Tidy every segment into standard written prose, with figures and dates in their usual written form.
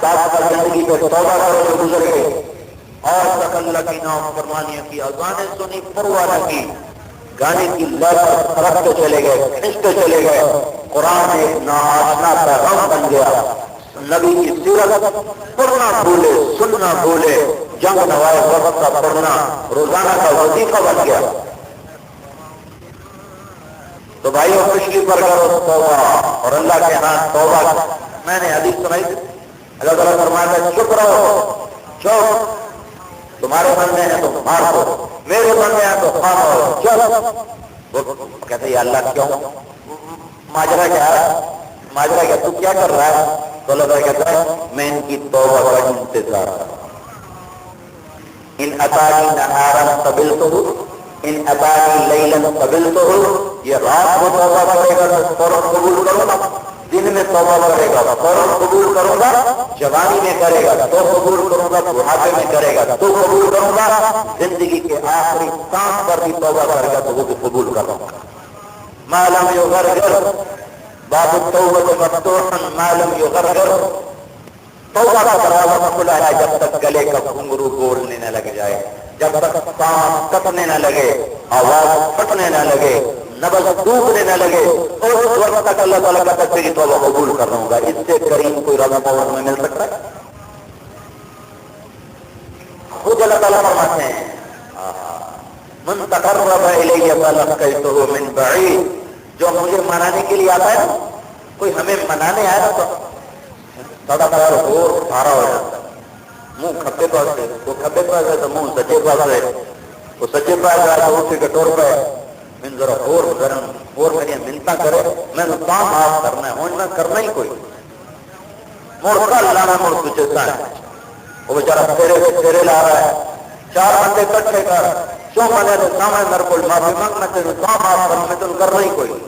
ساتھ ساتھ زندگی پہ توبہ کرو جو گزر گئے، اور تک اللہ کی نافرمانیوں کی اذانیں سنی، پرواہ نہ کی، گانے کی لت سرکتے چلے گئے، کھنچتے چلے گئے، قرآن ایک ناآشنا پیغام بن گیا، نبی کی سیرت پڑھنا بھولے، سننا بھولے، جنگ نوائے وقت کا پڑھنا روزانہ کا وظیفہ بن گیا۔ تو بھائیوں پچھلی پر کرو توبہ، اور اللہ کے ہاں توبہ۔ میں نے حدیث سنائی تھی، اللہ تعالیٰ فرماتا ہے چپ رہو، چپ، تمہارے من میں ہے تو مار دو، میرے من میں ہے تو خاموش چپ۔ وہ کہتے ہیں یا اللہ کیوں، ماجرا کیا ہے، ماجرا کیا، تو کیا کر رہا ہے؟ تو اللہ کہتا ہے میں ان کی توبہ کا انتظار کرتا ہوں۔ ان اتانی نہارا قبلتہ، ان اتانی لیلا قبلتہ، یہ رات کو توبہ کرے گا تو فوراً قبول کروں گا، دن میں توبہ کرے گا فوراً قبول کروں گا، جوانی میں کرے گا تو قبول کروں گا، بڑھاپے میں کرے گا تو قبول کروں گا، زندگی کے آخری سانس پر بھی توبہ کرے گا تو وہ بھی قبول کروں گا۔ ما لم یغرغر، باب التوبہ مفتوحا ما لم یغرغر، توبہ کا دروازہ کھلا ہے جب تک گلے کا گھنگرو بولنے نہ لگ جائے، جب تک سانس کٹنے نہ لگے، آواز پھٹنے نہ لگے، نبض ڈوبنے نہ لگے، اور اس وقت تک اللہ تعالیٰ کا تیری توبہ قبول کر رہا ہوں گا۔ اس سے کریم کوئی رب اور میں مل سکتا ہے؟ خود اللہ تعالیٰ فرماتے ہیں من تقرب الیہ فلقیتہ من بعید، جو مجھے منانے کے لیے آتا ہے نا، کوئی ہمیں منانے آیا نا تو سدا پیر اور بھارا ہو جاتا ہے، منہ کھبے پاس سے، وہ کھبے پاس ہے تو منہ سجے پاس ہے، وہ سجے پاس ہے تو اسی کے ٹور پہ من ذرا اور گرم اور میری منتا کرے، میں نے کام معاف کرنا ہے، ہوں میں کرنا ہی کوئی مڑ کا لانا مڑ تجھے ہے، وہ بیچارہ پھیرے سے پھیرے لا رہا ہے، چار بندے کٹھے کر کیوں بنے تو سامنے میرے کو معافی مانگنا چاہیے، کام معاف کرنا میں تم کرنا ہی کوئی،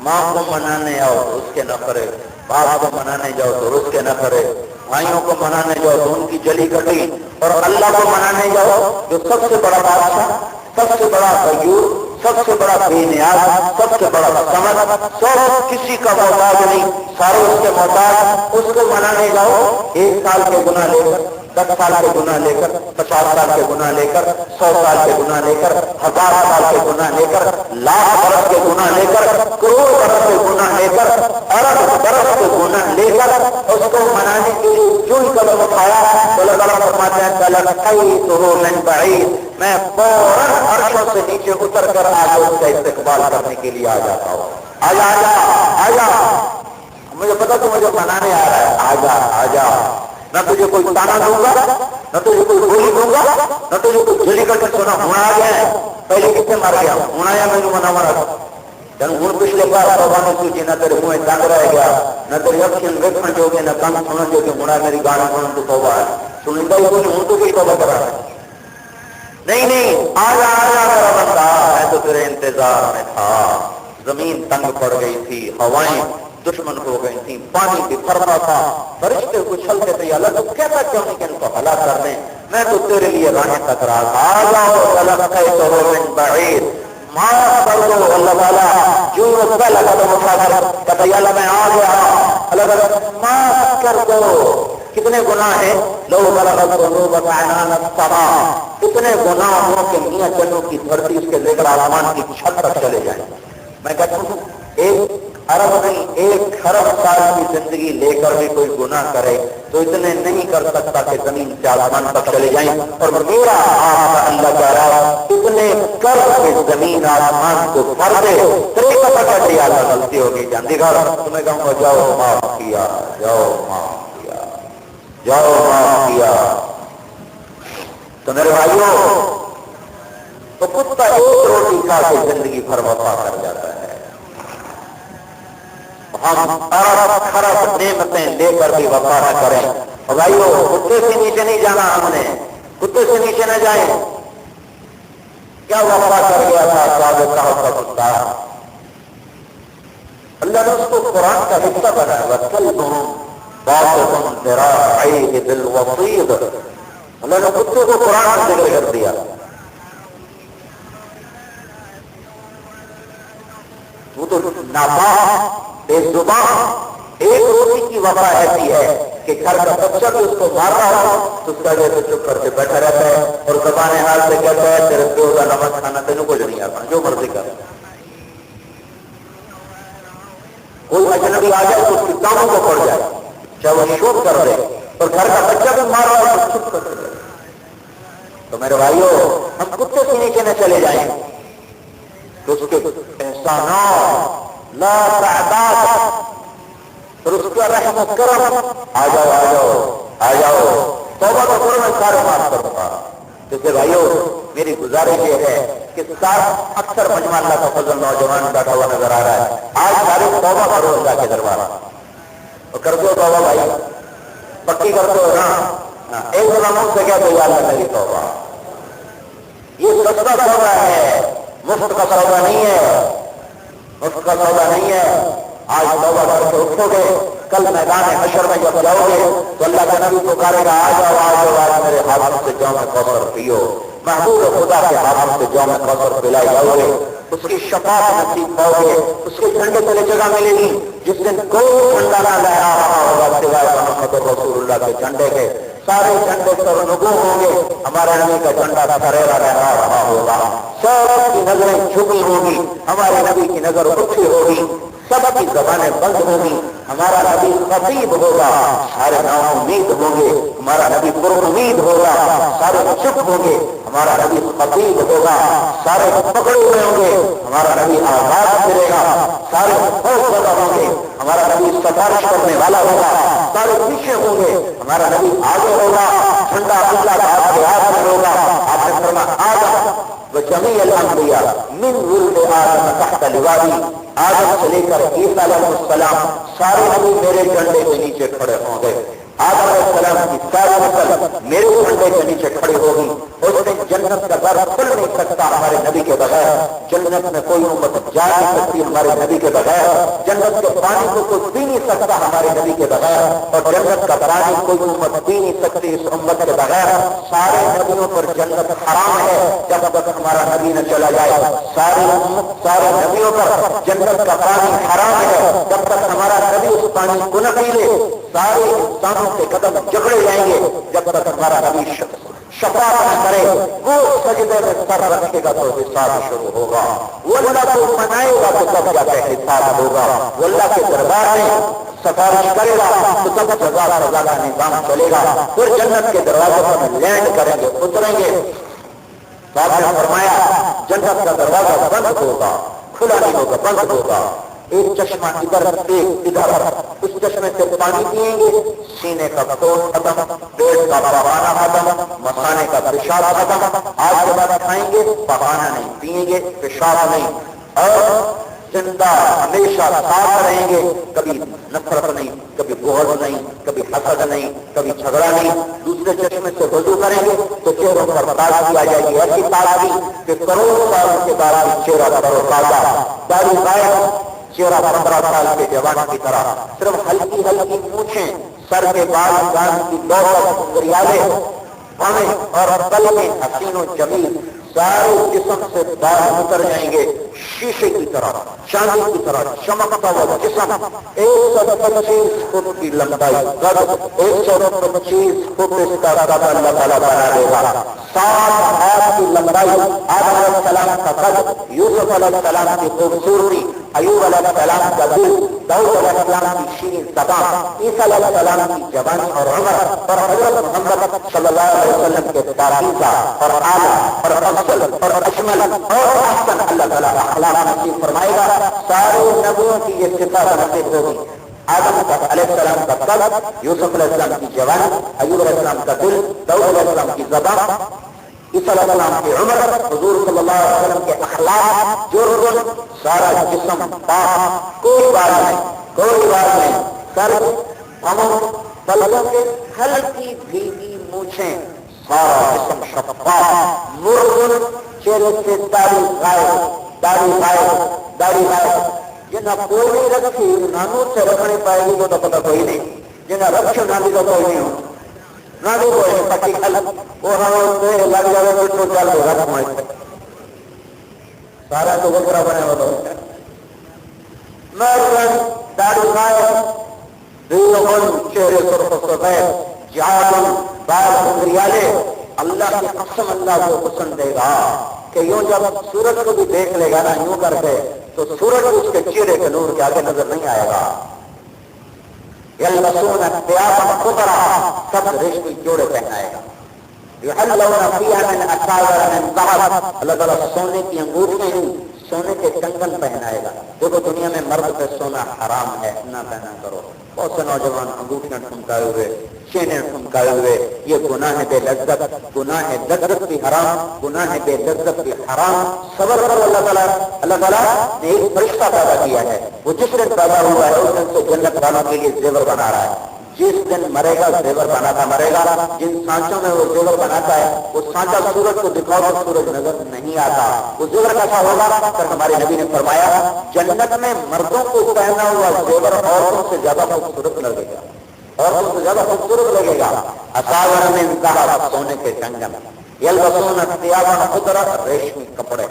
ماں کو منانے آؤ تو اس کے نہ کرے، باپ کو منانے جاؤ تو اس کے نہ کرے، بھائیوں کو منانے جاؤ تو ان کی جلی کٹی، اور اللہ کو منانے جاؤ جو سب سے بڑا بادشاہ، سب سے بڑا غیور، سب سے بڑا بے نیاز، سب سے بڑا سمجھ، سب کسی کا محتاج نہیں، سارے اس کے محتاج، اس کو منانے جاؤ، 1 سال کے گناہ لے کر، 10 سال کے گناہ لے کر، 50 سال کے گناہ لے کر، 100 سال کے گناہ لے کر، 1000 سال کے گناہ لے کر، لاکھ برس کے گناہ لے کر، کروڑ برس کے گناہ لے کر، ارب برس کے گناہ لے کر اس کو منانے کے لیے جو ہی قدم اٹھایا تو اللہ تعالیٰ فرماتے ہیں فلقیتہ من بعید، میں فوراً عرشوں سے نیچے اتر کر آگے اس کا استقبال کرنے کے لیے آ جاتا ہوں، آجا آجا آجا، مجھے پتا تو مجھے منانے آ رہا ہے، آجا آجا، نہ تجھے کوئی تانا دوں گا، نہ تجھے کوئی گولی دوں گا، نہ تجھے کوئی جلی کر کے سونا ہونا آ گیا ہے، پہلے کتنے مر گیا ہونا یا میں منا مرا جن ہوں پچھلے بار توبہ نے سوچی نہ تیرے منہ تنگ رہ گیا، نہ تیری اکھیں دیکھنا جو گے، نہ کان سننا جو کہ ہونا میری گانا سنن تو توبہ ہے، سنندہ ہی کچھ ہوں تو کوئی توبہ کرا نہیں نہیں، آجا آجا میرا بندہ، میں تو تیرے انتظار میں تھا، زمین تنگ پڑ گئی تھی، ہوائیں دشمن ہو گئی تھی، پانی بھی پھرتا تھا، فرشتے اچھلتے تھے، اللہ تو کہتا کیوں نہیں کہ ان کو ہلاک کر دیں، میں تو تیرے لیے راہیں تک رہا تھا، آ جاؤ فلقیتہ من بعید، معاف کر دو اللہ تعالیٰ، جو پہلا قدم اٹھا کر کہتا یا اللہ میں آ گیا، اللہ تعالیٰ معاف کر دو، کتنے گناہ ہیں، لو بلغت ذنوب عنان السماء، اتنے گناہ ہوں کہ میاں جنوں کی دھرتی اس کے لے کر آسمان کی چھت تک چلے جائیں، میں کہتا ہوں ایک ارب نہیں 1 کھرب سال کی زندگی لے کر بھی کوئی گناہ کرے تو اتنے نہیں کر سکتا کہ زمین سے آسمان تک چلے جائیں، اور میرا آپ اللہ کہہ رہا اتنے کر کے زمین آسمان کو بھر دے، تیرے کا پتہ دیا غلطی ہوگی جاندی گھر، تمہیں کہوں گا جاؤ معاف کیا، جاؤ معاف کیا، جاؤ معاف کیا۔ تو میرے بھائیوں، تو کتا ایک روٹی کھا کے زندگی بھر وفا کر جاتا ہے، ہم ارب خرب نعمتیں لے کر بھی وفا نہ کریں، اور بھائیو کتے سے نیچے نہیں جانا، ہم نے کتے سے نیچے نہ جائیں، کیا وفا کر گیا تھا صاحب کا کتا، اللہ نے اس کو قرآن کا حصہ بنایا، وَكَلْبُهُمْ بَاسِطٌ ذِرَاعَيْهِ بِالْوَصِيدِ، اللہ نے کتے کو قرآن کا ذکر کر دیا، وہ تو ناپاک، بے زبان، ایک روٹی کی وفا ایسی ہے کہ گھر کا بچہ بھی اس کو مار رہا ہو تو اس کا جیسے چپ کر کے بیٹھا رہتا ہے اور زبان حال سے کہتا ہے تیرے پیو کا نمک کھانا تینوں کو نہیں آتا، جو مرضی کر۔ کوئی اجنبی آ جائے تو اس کی کاموں کو پڑ جائے، چاہے وہ شوق کر دے، اور گھر کا بچہ بھی مار رہا ہے تو چپ کر دے۔ تو میرے بھائیو، ہم کتے کے نیچے نہ چلے جائیں تو اس کے احسانات لا تعداد اور اس کا رحم و کرم، آ جاؤ آ جاؤ آ جاؤ، توبہ تو کرو، میں سارے معاف کر دوں گا۔ جیسے بھائیو، میری گزارش یہ ہے کہ ساتھ اکثر مجمع اللہ کا فضل نوجوان بیٹھا ہوا نظر آ رہا ہے، آج سارے توبہ کرو اللہ کے دربار اور کر دو توبہ بھائی، پکی کر دو نا، ایک منہ سے کیا تو یا اللہ میری توبہ۔ یہ سستا سودا ہے، مفت کا سودا نہیں ہے، مفت کا سودا نہیں ہے۔ آج توبہ کر کے اٹھو گے، کل میدان حشر میں جب جاؤ گے تو اللہ کا نبی پکارے گا، آ جاؤ آ جاؤ، آج میرے ہاتھوں سے جام کوثر پیو۔ محبوب خدا کے ہاتھوں سے جام کوثر پلائے جاؤ گے، اس کی شفاعت نصیب پاؤ گے، اس کے جھنڈے تلے جگہ ملے گی جس دن کوئی جھنڈا نہ لہرا رہا ہوگا سوائے محمد رسول اللہ کے جھنڈے کے۔ سارے جھنڈے پر نگو ہوں گے، ہمارے نبی کا جھنڈا سریرا لہرا رہا ہوگا، سب کی نظریں جھکی ہوگی، ہمارے نبی کی نظر اٹھی ہوگی، سب کی زبانیں بند ہوگی، ہمارا نبی خطیب ہوگا، سارے نا امید ہوں گے، ہمارا نبی پر امید ہوگا، سارے چپ ہوں گے، ہمارا نبی خطیب ہوگا، سارے پکڑے ہوئے ہوں گے، ہمارا نبی آزاد پھرے گا، سارے خوف زدہ ہوں گے، ہمارا نبی سفارش کرنے والا ہوگا، سارے پیچھے ہوں گے، ہمارا نبی آگے ہوگا، جھنڈا اللہ کا ہاتھ کے ہاتھ میں ہوگا۔ آپ نے فرمایا آدم وجمیع الانبیاء من ولد آدم تحت لوائی، آدم سے لے کر عیسیٰ علیہ السلام سارے نبی میرے جھنڈے کے نیچے کھڑے ہوں گے۔ آدم علیہ السلام کی ساری نسل میرے جھنڈے کے نیچے کھڑی ہوگی۔ اس دن جنت کا در کھل نہیں سکتا ہمارے نبی کے بغیر، جنت میں کوئی امت جا نہیں سکتی ہمارے نبی کے بغیر، جنت کے پانی کو کوئی پی نہیں سکتا ہمارے نبی کے بغیر، اور جنت کا پانی کوئی امت پی نہیں سکتی اس امت کے بغیر۔ سارے نبیوں پر جنت حرام ہے جب تک ہمارا نبی نہ چلا جائے، سارے نبیوں پر جنت کا پانی حرام ہے جب تک ہمارا نبی اس پانی کو نہ پی لے۔ سارے انسانوں کے قدم جکڑے جائیں گے جب تک ہمارا نبی شفاعت نہ کرے، وہ سجدے میں سر رکھے گا تو حساب شروع ہوگا، وہ اللہ کو منائے گا تو تب جا کے حساب ہوگا، وہ اللہ کے دربار میں سفارش کرے گا تو تب سزا سزا کا نظام چلے گا، پھر جنت کے دروازوں پر لینڈ کریں گے، اتریں گے۔ تو آپ نے فرمایا جنت کا دروازہ بند ہوگا، کھلا نہیں ہوگا، بند ہوگا، ایک چشمہ ادھر ایک ادھر، اس چشمے سے پانی پیئیں گے، سینے کا خون ختم، پیٹ کا پخانا ختم، مثانے کا پیشاب ختم، آج کے بعد کھائیں گے پخانا نہیں، پیئیں گے پیشاب نہیں، اور زندہ ہمیشہ ساتھ رہیں گے، کبھی نفرت نہیں، کبھی بغض نہیں، کبھی حسد نہیں، کبھی جھگڑا نہیں۔ دوسرے چشمے سے وضو کریں گے تو چہروں پر تازگی آ جائے گی، ایسی تازگی کہ کروڑ سال کے بعد چہرہ ترو تازہ، داڑھی غائب، چہرہ 15 سال کے جوان کی طرح، صرف ہلکی ہلکی پونچھیں، سر کے بال گان کی دولت گریالے بھویں اور قلب میں حسین و جمیل، سارے جسم سے بال اتر جائیں گے، شیشے کی طرح، چاندی کی طرح چمکتا ہوا جسم، 125 فٹ کی لمبائی، قد 125 فٹ اس کا قد اللہ تعالیٰ بنا دے گا، 7 ہاتھ کی لمبائی، آدم علیہ السلام کا قد، یوسف علیہ السلام کی خوبصورتی، ایوب علیہ السلام کا دل، داؤد علیہ السلام کی شیریں زبان، عیسیٰ علیہ السلام کی جوانی اور عمر، اور حضرت محمد صلی اللہ علیہ وسلم کے پاکیزہ اور اعلیٰ اور افضل اور اجمل اور احسن اللہ تعالیٰ اخلاق نصیب فرمائے گا۔ سارے نبیوں کی یہ صفات نصیب ہوگی، آدم علیہ السلام کا قد، یوسف علیہ السلام کی جوانی، ایوب علیہ السلام کا دل، داؤد علیہ السلام کی زبان، عیسیٰ علیہ السلام کی عمر، حضور صلی اللہ علیہ وسلم کے اخلاق، جرم، سارا جسم پاک، کوئی بات نہیں، کوئی بات نہیں، سر ہموں پلکوں کے ہلکی بھیگی مونچھیں، سارا جسم شفاف، مرغن، چہرے سے داڑھی غائب، داڑھی غائب، داڑھی غائب، جنہیں کوئی رکھی نانو سے رکھنے پائے گی وہ تو پتہ کوئی نہیں، جنہیں رکھ نہ بھی تو کوئی نہیں ہو، نہ بھی کوئی پکی خلق وہ ہمیں لگ جائے گا تو چل ہوگا تمہارے سارا تو بکرا بنے ہو تو مرغن، داڑھی غائب، چہرے سرخ و سفید، جعل بال انگریالے، اللہ کی قسم اللہ کو حسن دے گا کہ یوں جب سورج کو بھی دیکھ لے گا نا یوں کر کے تو سورج اس کے چہرے کے نور کے آگے نظر نہیں آئے گا۔ یلبسون ثیابا خضرا، سب ریشمی جوڑے پہنائے گا۔ یحلون فیہا من اساور من ذہب، اللہ تعالیٰ سونے کی انگوٹھیاں ہی سونے کے کنگن پہنائے گا۔ دیکھو دنیا میں مرد پہ سونا حرام ہے، نہ پہنا کرو۔ بہت سے نوجوان انگوٹھیاں ٹھمکائے ہوئے، چینیں ٹھمکائے ہوئے، یہ گناہ بے لذت، گناہ لذت بھی حرام، گناہ بے لذت بھی حرام۔ صبر کرو، اللہ تعالیٰ نے ایک فرشتہ پیدا کیا ہے، وہ جس دن پیدا ہوا ہے اس دن سے جنت والوں کے لیے زیور بنا رہا ہے۔ جس دن مرے گا زیور بناتا مرے گا، جن سانچوں میں وہ زیور بناتا ہے وہ سانچا سورج کو دکھاؤ تو سورج نظر نہیں آتا، وہ زیور کیسا ہوگا؟ پھر ہمارے نبی نے فرمایا جنت میں مردوں کو پہنا ہوا زیور عورتوں سے زیادہ خوبصورت لگے گا، عورتوں سے زیادہ خوبصورت لگے گا۔ اساور من ذہب، سونے کے کنگن، یلبسون ثیابا خضرا، ریشمی کپڑے،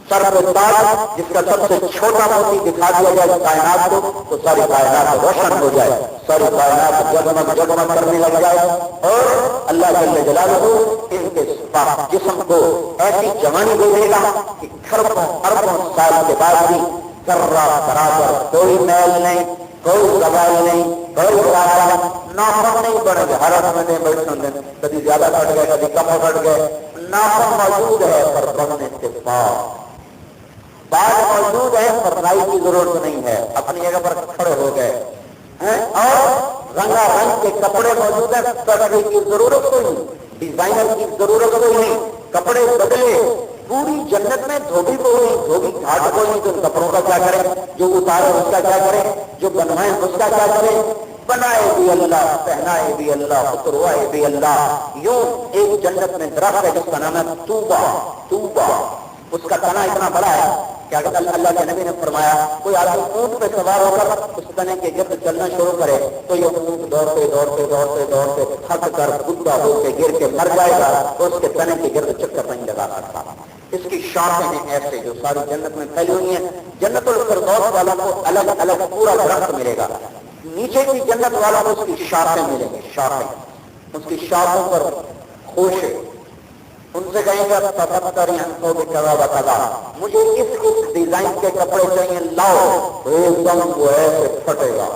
سر پہ تاج جس کا سب سے چھوٹا موتی دکھا دیا جائے کائنات کو تو ساری کائنات روشن ہو جائے، ساری کائنات جگمگ جگمگ کرنے لگ جائے، اور اللہ جل جلالہ ان کے جسم کو ایسی جوانی دے دے گا کہ کھربوں اربوں سال کے بعد بھی ذرہ برابر کوئی میل نہیں، کوئی زوال نہیں، کوئی برابر ناخن نہیں بڑھ گئے، ہر مہینے بیٹھے کبھی زیادہ کٹ گئے کبھی کم کٹ گئے، ناخن موجود ہے پر بڑھنے سے پاس، بال موجود ہے پر نائی کی ضرورت نہیں ہے، اپنی جگہ پر کھڑے ہو گئے، اور رنگا رنگ کے کپڑے موجود ہیں، کپڑے کی ضرورت کوئی نہیں، ڈیزائنر کی ضرورت کوئی نہیں، کپڑے بدلے، پوری جنت میں دھوبی کو ہوئی، دھوبی گھاٹ کو نہیں، تو ان کپڑوں کا کیا کرے؟ جو اتارے اس کا کیا کرے؟ جو بنوائے اس کا کیا کرے؟ بنائے بھی اللہ، پہنائے بھی اللہ، اتروائے بھی اللہ۔ یوں ایک جنت میں درخت ہے جس کا نام ہے طوبہ، طوبہ، اس کا تنا اتنا بڑا ہے کہ اللہ کے نبی نے فرمایا کوئی آدمی اونٹ پہ سوار ہو کر اس تنے کے گرد چلنا شروع کرے تو یہ اونٹ دوڑتے دوڑتے دوڑتے دوڑتے تھک کر بڈھا ہو کے گر کے مر جائے گا تو اس کے تنے کے گرد چکر نہیں لگا سکتا۔ اس کی شاخیں ہیں ایسے جو ساری جنت میں پھیلی ہوئی ہیں، جنت الفردوس والوں کو الگ الگ پورا درخت ملے گا، نیچے کی جنت والوں کو اس کی شاخیں ملیں گی، شاخیں، اس کی شاخوں پر خوشے، ان سے کہیں گے مجھے اس ڈیزائن کے کپڑے چاہیے، لاؤ، ایک دم وہ ایسے پھٹے گا،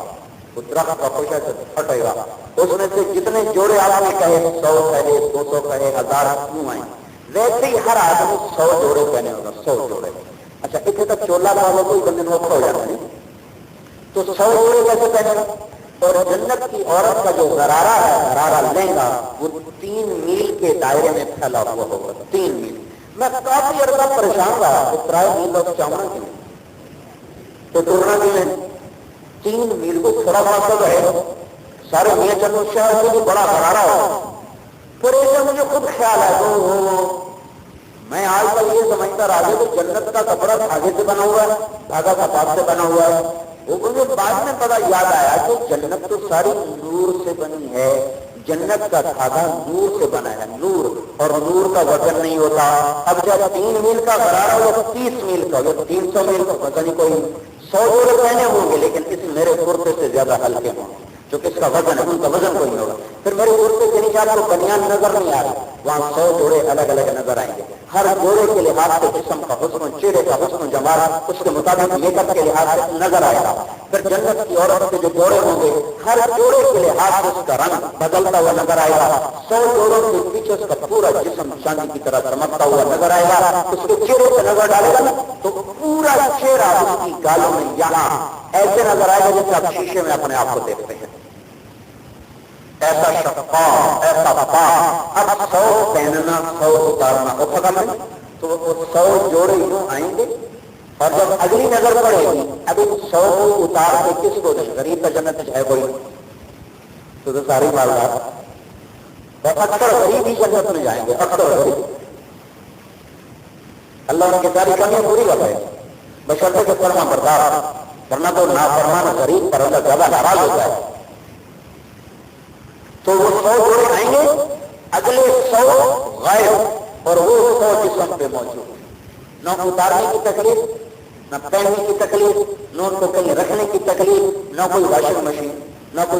وہ درخت کا خوشے سے پھٹے گا، اس میں سے جتنے جوڑے آپ نے کہے 100 کہے 200 کہے 1000 کیوں آئیں، ویسے ہی ہر آدمی 100 جوڑے پہنے ہوگا، 100 جوڑے۔ اچھا اتنے تک چولا والوں کو بندے میں ہو جاتا ہے تو 100 جوڑے کیسے پہنے گا؟ اور جنت کی عورت کا جو غرارہ ہے، غرارہ لہنگا، وہ 3 میل کے دائرے میں پھیلا ہوا ہوگا، 3 میل۔ میں کافی عرصہ پریشان رہا تو 3 میل بس چاہنا کی تو ٹورنا کی میں 3 میل کو تھوڑا مقصد ہے، سارے میاں چندو شہر سے بھی بڑا غرارہ ہو، پھر ایسے مجھے خود خیال ہے تو میں آج کل یہ سمجھتا رہا کہ جنت کا کپڑا دھاگے سے بنا ہوا ہے، دھاگا کپاس سے بنا ہوا ہے، وہ مجھے بعد میں پتا یاد آیا کہ جنت تو ساری نور سے بنی ہے، جنت کا دھاگا نور سے بنا ہے، نور، اور نور کا وزن نہیں ہوتا۔ اب جب 3 میل کا غرارہ ہو 30 میل کا ہو 300 میل کا، پتہ نہیں کوئی 100 جوڑے پہنے ہوں گے لیکن اس میرے کرتے سے زیادہ ہلکے ہوں گے، جو کس کا وزن ہے ان کا وزن کوئی نہیں ہوگا۔ پھر میرے کرتے کے نیچے آپ کو بنیان نظر نہیں آ رہی، وہاں 100 جوڑے الگ الگ نظر آئیں گے، ہر جوڑے کے لحاظ سے جسم کا حسن، چہرے کا حسن جمال اس کے مطابق میک اپ کے لحاظ سے نظر آئے گا۔ پھر جنت کی عورت کے جو جوڑے ہوں گے ہر جوڑے کے لحاظ سے اس کا رنگ بدلتا ہوا نظر آئے گا، 100 جوڑوں کے پیچھے اس کا پورا جسم چاندی کی طرح چمکتا ہوا نظر آئے گا۔ اس کے چہرے پہ نظر ڈالے گا تو پورا چہرہ اس کی گالوں میں یہاں ایسے نظر آئے گا جیسے آپ شیشے میں اپنے آپ کو دیکھتے ہیں، ایسا شفاف، ایسا پاک۔ اب 100 پہننا 100 اتارنا وہ پتہ نہیں تو وہ 100 جوڑے یوں آئیں گے، اور جب اگلی نظر پڑے گی ابھی 100 کو اتار کے کس کو دیں؟ غریب کا جنت ہے کوئی تو ساری مالدار، اکثر غریب ہی جنت میں جائیں گے، اکثر غریب۔ اللہ نے ساری کمیاں پوری کر رہے ہیں بشرطے کے فرما بردار، ورنہ تو نافرمان غریب پر اللہ زیادہ ناراض ہوتا ہے۔ تو وہ 100 جوڑے آئیں گے، اگلے 100 غائب، اور وہ 100 جسم پہ موجود، نہ اتارنے کی تکلیف، نہ پہننے کی تکلیف، نہ ان کو کہیں رکھنے کی تکلیف، نہ کوئی واشنگ مشین، نہ کوئی